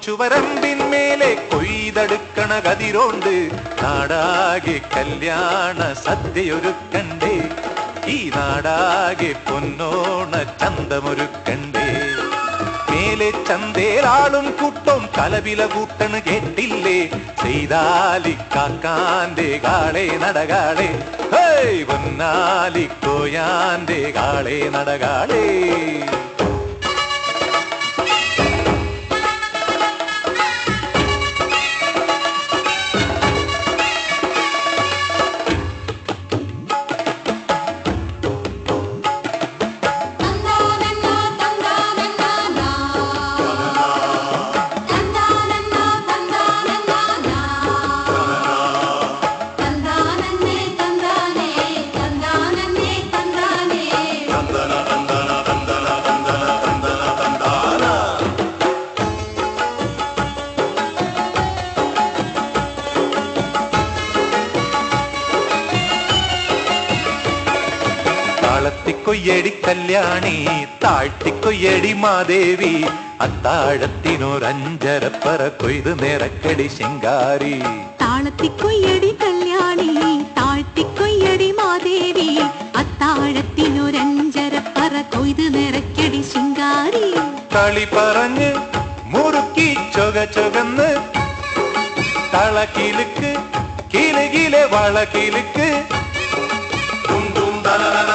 കൊച്ചുവരമ്പിന്മേലെ കൊയ്തെടുക്കണ കതിരോണ്ട് നാടാകെ കല്യാണ സദ്യയൊരുക്കണ്ടേ, ഈ നാടാകെ പൊന്നോണ ചന്തമൊരുക്കണ്ടേ. മേലെ ചന്തേലാളും കൂട്ടം കലവില കൂട്ടണ് കേട്ടില്ലേ, ചെയ്താലിക്കാക്കാന്റെ കാളെ നടകാളെ, ഹേയ് പൊന്നാലിക്കോയാന്റെ കാളെ നടകാളെ. താളത്തിക്കൊയ്യടി കല്യാണി, താഴ്ത്തിക്കൊയ്യടി മാദേവി, അത്താഴത്തിനൊരഞ്ചരപ്പറ കൊയ്ത് നിറക്കടി ശിങ്കാരി. താളത്തിക്കൊയ്യടി കല്യാണി, താഴ്ത്തിക്കൊയ്യടി മാദേവി, അത്താഴത്തിനൊരഞ്ചരപ്പറ കൊയ്ത് നിറക്കടി ശിങ്കാരി. കളി പറഞ്ഞ് മുറുക്കി ചൊക ചൊകന്ന് തളക്കിലുക്ക് കിലുകിലെ വളക്കിലുക്ക്, തും തും തലതല